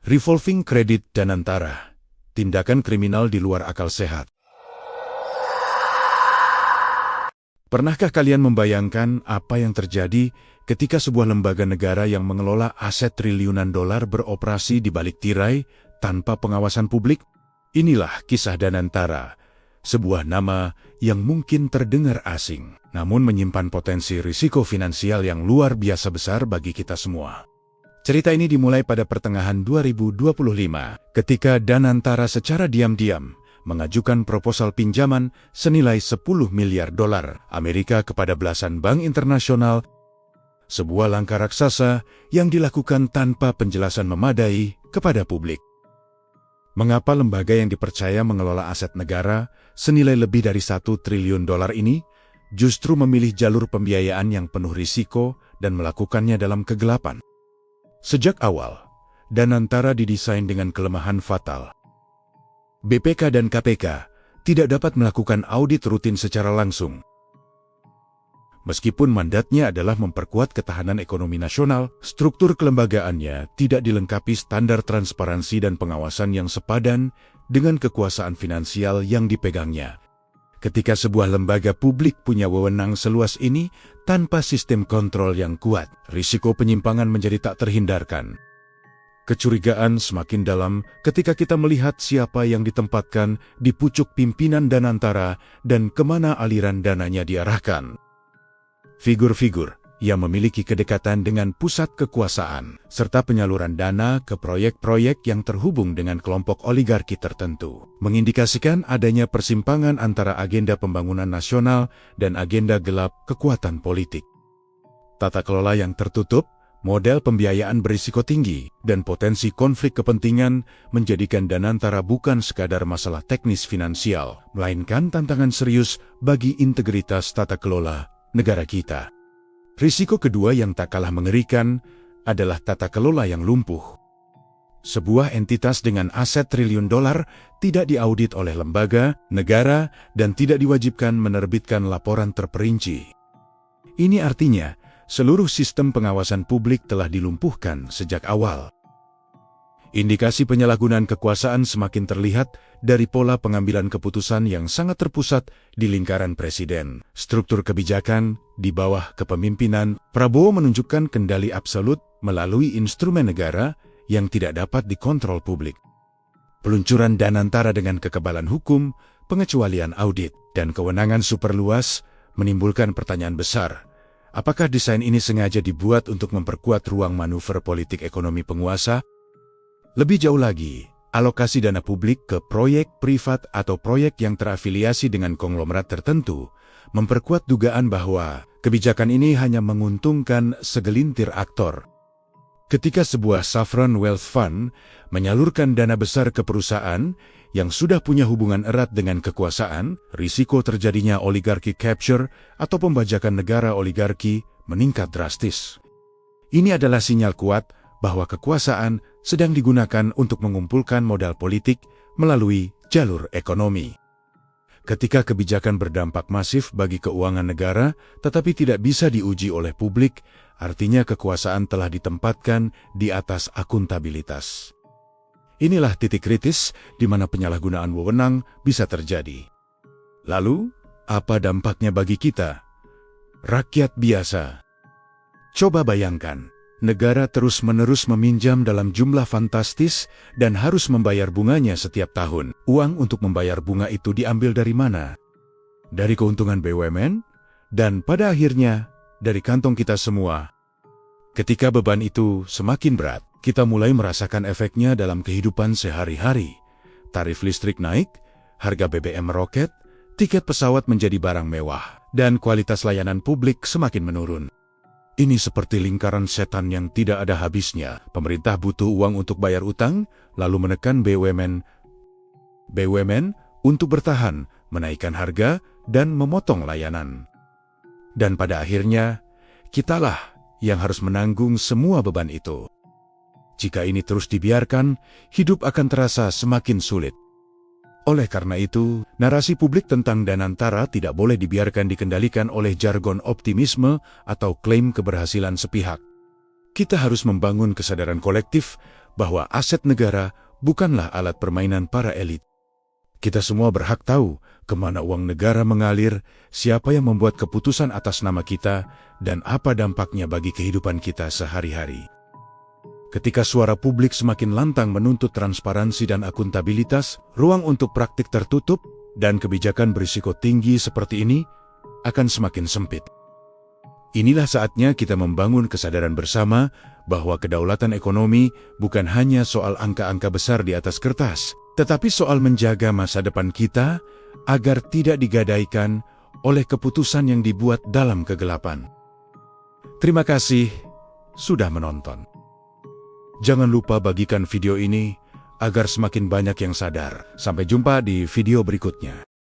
Revolving Credit Danantara, tindakan kriminal di luar akal sehat. Pernahkah kalian membayangkan apa yang terjadi ketika sebuah lembaga negara yang mengelola aset triliunan dolar beroperasi di balik tirai tanpa pengawasan publik? Inilah kisah Danantara, sebuah nama yang mungkin terdengar asing, namun menyimpan potensi risiko finansial yang luar biasa besar bagi kita semua. Cerita ini dimulai pada pertengahan 2025, ketika Danantara secara diam-diam mengajukan proposal pinjaman senilai 10 miliar dolar Amerika kepada belasan bank internasional, sebuah langkah raksasa yang dilakukan tanpa penjelasan memadai kepada publik. Mengapa lembaga yang dipercaya mengelola aset negara senilai lebih dari 1 triliun dolar ini justru memilih jalur pembiayaan yang penuh risiko dan melakukannya dalam kegelapan? Sejak awal, Danantara didesain dengan kelemahan fatal. BPK dan KPK tidak dapat melakukan audit rutin secara langsung. Meskipun mandatnya adalah memperkuat ketahanan ekonomi nasional, struktur kelembagaannya tidak dilengkapi standar transparansi dan pengawasan yang sepadan dengan kekuasaan finansial yang dipegangnya. Ketika sebuah lembaga publik punya wewenang seluas ini tanpa sistem kontrol yang kuat, risiko penyimpangan menjadi tak terhindarkan. Kecurigaan semakin dalam ketika kita melihat siapa yang ditempatkan di pucuk pimpinan Danantara dan kemana aliran dananya diarahkan. Figur-figur yang memiliki kedekatan dengan pusat kekuasaan, serta penyaluran dana ke proyek-proyek yang terhubung dengan kelompok oligarki tertentu, mengindikasikan adanya persimpangan antara agenda pembangunan nasional dan agenda gelap kekuatan politik. Tata kelola yang tertutup, model pembiayaan berisiko tinggi, dan potensi konflik kepentingan menjadikan Danantara bukan sekadar masalah teknis finansial, melainkan tantangan serius bagi integritas tata kelola negara kita. Risiko kedua yang tak kalah mengerikan adalah tata kelola yang lumpuh. Sebuah entitas dengan aset triliun dolar tidak diaudit oleh lembaga, negara, dan tidak diwajibkan menerbitkan laporan terperinci. Ini artinya, seluruh sistem pengawasan publik telah dilumpuhkan sejak awal. Indikasi penyalahgunaan kekuasaan semakin terlihat dari pola pengambilan keputusan yang sangat terpusat di lingkaran presiden. Struktur kebijakan di bawah kepemimpinan Prabowo menunjukkan kendali absolut melalui instrumen negara yang tidak dapat dikontrol publik. Peluncuran Danantara dengan kekebalan hukum, pengecualian audit, dan kewenangan superluas menimbulkan pertanyaan besar. Apakah desain ini sengaja dibuat untuk memperkuat ruang manuver politik ekonomi penguasa? Lebih jauh lagi, alokasi dana publik ke proyek privat atau proyek yang terafiliasi dengan konglomerat tertentu memperkuat dugaan bahwa kebijakan ini hanya menguntungkan segelintir aktor. Ketika sebuah sovereign wealth fund menyalurkan dana besar ke perusahaan yang sudah punya hubungan erat dengan kekuasaan, risiko terjadinya oligarki capture atau pembajakan negara oligarki meningkat drastis. Ini adalah sinyal kuat bahwa kekuasaan sedang digunakan untuk mengumpulkan modal politik melalui jalur ekonomi. Ketika kebijakan berdampak masif bagi keuangan negara, tetapi tidak bisa diuji oleh publik, artinya kekuasaan telah ditempatkan di atas akuntabilitas. Inilah titik kritis di mana penyalahgunaan wewenang bisa terjadi. Lalu, apa dampaknya bagi kita, rakyat biasa? Coba bayangkan. Negara terus-menerus meminjam dalam jumlah fantastis dan harus membayar bunganya setiap tahun. Uang untuk membayar bunga itu diambil dari mana? Dari keuntungan BUMN? Dan pada akhirnya, dari kantong kita semua. Ketika beban itu semakin berat, kita mulai merasakan efeknya dalam kehidupan sehari-hari. Tarif listrik naik, harga BBM meroket, tiket pesawat menjadi barang mewah, dan kualitas layanan publik semakin menurun. Ini seperti lingkaran setan yang tidak ada habisnya. Pemerintah butuh uang untuk bayar utang, lalu menekan BUMN untuk bertahan, menaikkan harga, dan memotong layanan. Dan pada akhirnya, kitalah yang harus menanggung semua beban itu. Jika ini terus dibiarkan, hidup akan terasa semakin sulit. Oleh karena itu, narasi publik tentang Danantara tidak boleh dibiarkan dikendalikan oleh jargon optimisme atau klaim keberhasilan sepihak. Kita harus membangun kesadaran kolektif bahwa aset negara bukanlah alat permainan para elit. Kita semua berhak tahu kemana uang negara mengalir, siapa yang membuat keputusan atas nama kita, dan apa dampaknya bagi kehidupan kita sehari-hari. Ketika suara publik semakin lantang menuntut transparansi dan akuntabilitas, ruang untuk praktik tertutup dan kebijakan berisiko tinggi seperti ini akan semakin sempit. Inilah saatnya kita membangun kesadaran bersama bahwa kedaulatan ekonomi bukan hanya soal angka-angka besar di atas kertas, tetapi soal menjaga masa depan kita agar tidak digadaikan oleh keputusan yang dibuat dalam kegelapan. Terima kasih sudah menonton. Jangan lupa bagikan video ini agar semakin banyak yang sadar. Sampai jumpa di video berikutnya.